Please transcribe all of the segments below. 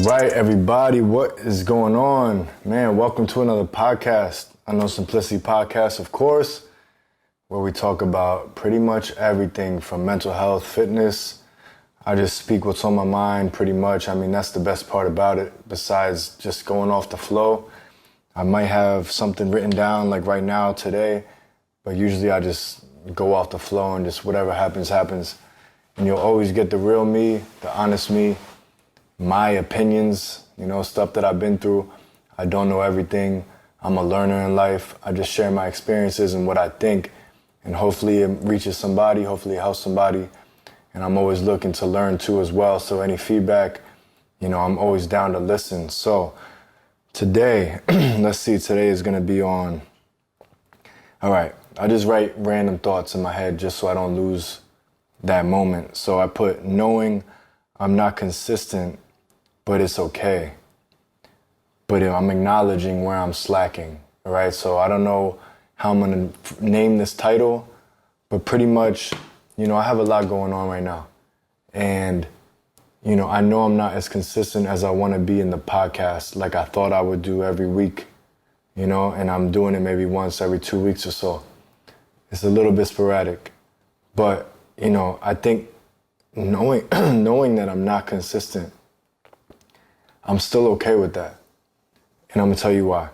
right, everybody, what is going on? Man, welcome to another podcast, UnknownSimplicity Podcast, of course, where we talk about pretty much everything from mental health, fitness. I just speak what's on my mind pretty much. I mean, that's the best part about it, besides just going off the flow. I might have something written down like right now, today, but usually I just go off the flow and just whatever happens, happens. And you'll always get the real me, the honest me, my opinions, stuff that I've been through. I don't know everything. I'm a learner in life. I just share my experiences and what I think, and hopefully it reaches somebody, hopefully it helps somebody. And I'm always looking to learn too as well. So any feedback, I'm always down to listen. So today, let's see, today is gonna be on, all right, I just write random thoughts in my head just so I don't lose that moment. So I put, knowing I'm not consistent, but it's okay. But I'm acknowledging where I'm slacking, all right? So I don't know how I'm gonna name this title, but pretty much, I have a lot going on right now. And, I know I'm not as consistent as I wanna be in the podcast like I thought I would do every week, and I'm doing it maybe once every 2 weeks or so. It's a little bit sporadic, but, I think knowing that I'm not consistent, I'm still okay with that. And I'm gonna tell you why.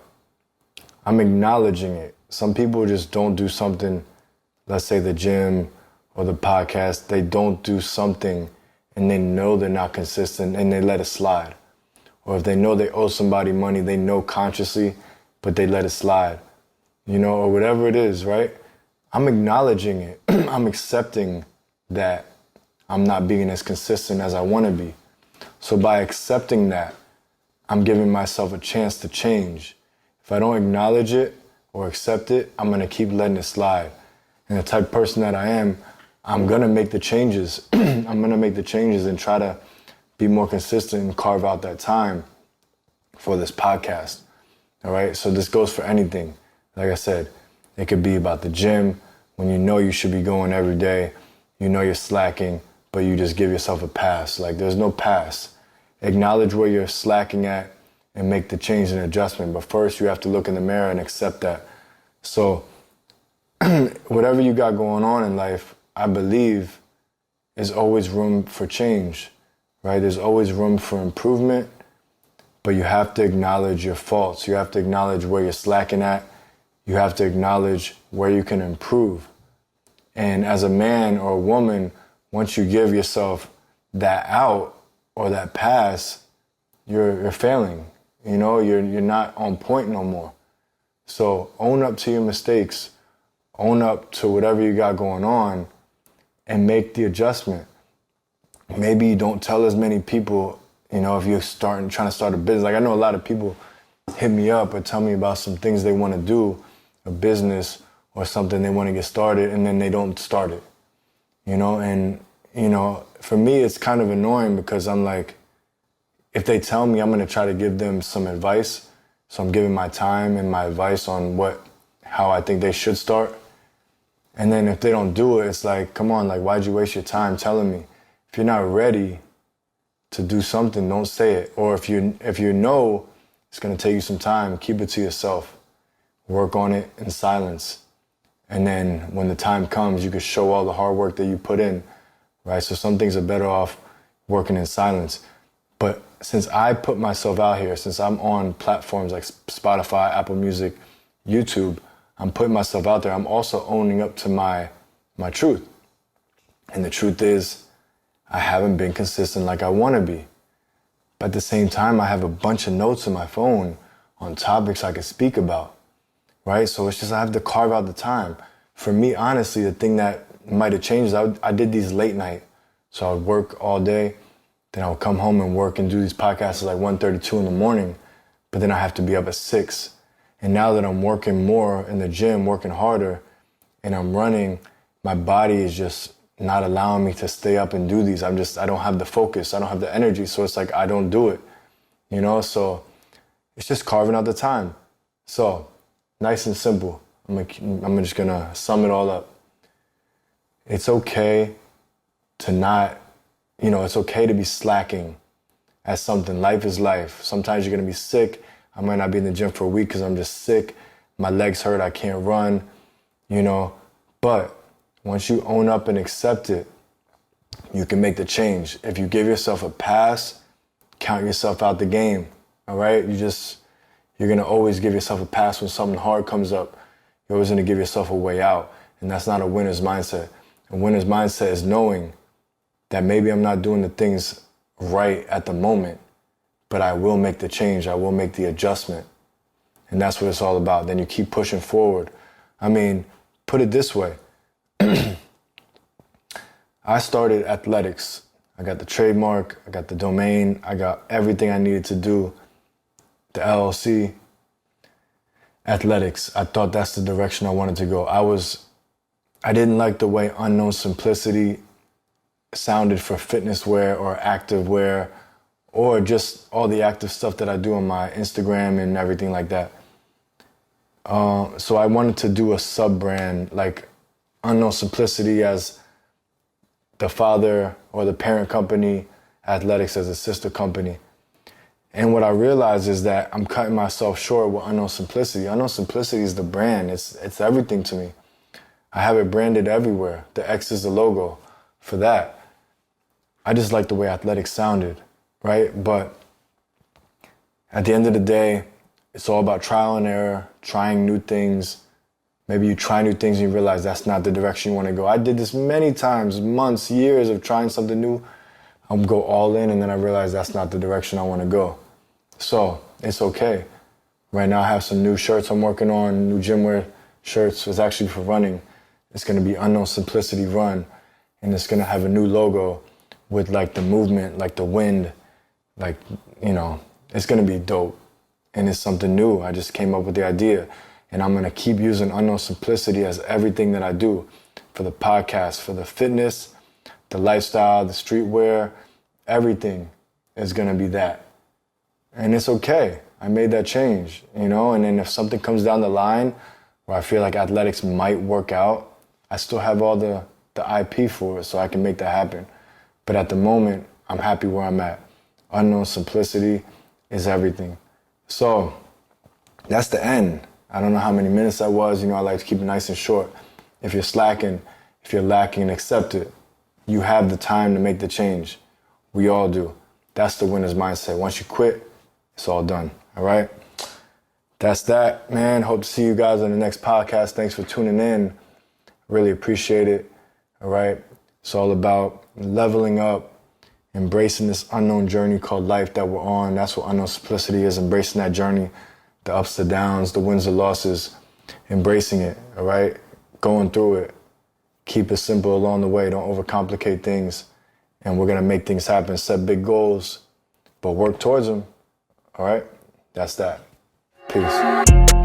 I'm acknowledging it. Some people just don't do something, let's say the gym or the podcast, they don't do something and they know they're not consistent and they let it slide. Or if they know they owe somebody money, they know consciously, but they let it slide, or whatever it is, right? I'm acknowledging it. I'm accepting that I'm not being as consistent as I want to be. So by accepting that, I'm giving myself a chance to change. If I don't acknowledge it or accept it, I'm going to keep letting it slide. And the type of person that I am, I'm going to make the changes. I'm going to make the changes and try to be more consistent and carve out that time for this podcast. All right? So this goes for anything. Like I said, it could be about the gym, when you should be going every day, you're slacking, but you just give yourself a pass. Like, there's no pass. Acknowledge where you're slacking at and make the change and adjustment. But first, you have to look in the mirror and accept that. So whatever you got going on in life, I believe there's always room for change, right? There's always room for improvement, but you have to acknowledge your faults. You have to acknowledge where you're slacking at. You have to acknowledge where you can improve. And as a man or a woman, once you give yourself that out or that pass, you're failing. You're not on point no more. So own up to your mistakes, own up to whatever you got going on, and make the adjustment. Maybe you don't tell as many people, if you're trying to start a business. Like, I know a lot of people hit me up or tell me about some things they want to do, a business or something they want to get started, and then they don't start it. For me, it's kind of annoying because I'm like, if they tell me, I'm going to try to give them some advice. So I'm giving my time and my advice on how I think they should start. And then if they don't do it, it's like, come on, like, why'd you waste your time telling me? If you're not ready to do something, don't say it. Or if you know it's going to take you some time, keep it to yourself. Work on it in silence. And then when the time comes, you can show all the hard work that you put in, right? So some things are better off working in silence. But since I put myself out here, since I'm on platforms like Spotify, Apple Music, YouTube, I'm putting myself out there. I'm also owning up to my truth. And the truth is, I haven't been consistent like I want to be. But at the same time, I have a bunch of notes in my phone on topics I could speak about, right? So it's just I have to carve out the time. For me, honestly, the thing that might have changed is I did these late night. So I would work all day, then I would come home and work and do these podcasts at like 1:32 in the morning, but then I have to be up at 6. And now that I'm working more in the gym, working harder, and I'm running, my body is just not allowing me to stay up and do these. I don't have the focus. I don't have the energy. So it's like, I don't do it, So it's just carving out the time. So nice and simple. I'm just going to sum it all up. It's okay to not, it's okay to be slacking as something. Life is life. Sometimes you're going to be sick. I might not be in the gym for a week because I'm just sick. My legs hurt. I can't run, But once you own up and accept it, you can make the change. If you give yourself a pass, count yourself out the game, all right? You're going to always give yourself a pass when something hard comes up. You're always going to give yourself a way out, and that's not a winner's mindset. A winner's mindset is knowing that maybe I'm not doing the things right at the moment, but I will make the change. I will make the adjustment, and that's what it's all about. Then you keep pushing forward. I mean, put it this way. I started athletics. I got the trademark, I got the domain, I got everything I needed to do, the LLC, athletics. I thought that's the direction I wanted to go. I didn't like the way Unknown Simplicity sounded for fitness wear or active wear or just all the active stuff that I do on my Instagram and everything like that. So I wanted to do a sub-brand like Unknown Simplicity as the father or the parent company, athletics as a sister company. And what I realized is that I'm cutting myself short with Unknown Simplicity. Unknown Simplicity is the brand. It's everything to me. I have it branded everywhere. The X is the logo for that. I just like the way athletics sounded, right? But at the end of the day, it's all about trial and error, trying new things. Maybe you try new things and you realize that's not the direction you want to go. I did this many times, months, years of trying something new. I'll go all in and then I realize that's not the direction I want to go. So it's okay. Right now I have some new shirts I'm working on, new gym wear shirts. It's actually for running. It's going to be Unknown Simplicity Run. And it's going to have a new logo with like the movement, like the wind, it's going to be dope. And it's something new. I just came up with the idea. And I'm going to keep using Unknown Simplicity as everything that I do for the podcast, for the fitness, the lifestyle, the streetwear, everything is going to be that. And it's okay. I made that change, And then if something comes down the line where I feel like athletics might work out, I still have all the IP for it so I can make that happen. But at the moment, I'm happy where I'm at. Unknown Simplicity is everything. So that's the end. I don't know how many minutes that was. I like to keep it nice and short. If you're slacking, if you're lacking, accept it. You have the time to make the change. We all do. That's the winner's mindset. Once you quit, it's all done. All right? That's that, man. Hope to see you guys on the next podcast. Thanks for tuning in. Really appreciate it. All right? It's all about leveling up, embracing this unknown journey called life that we're on. That's what Unknown Simplicity is, embracing that journey. The ups, the downs, the wins, the losses, embracing it, all right? Going through it. Keep it simple along the way. Don't overcomplicate things. And we're going to make things happen. Set big goals, but work towards them, all right? That's that. Peace.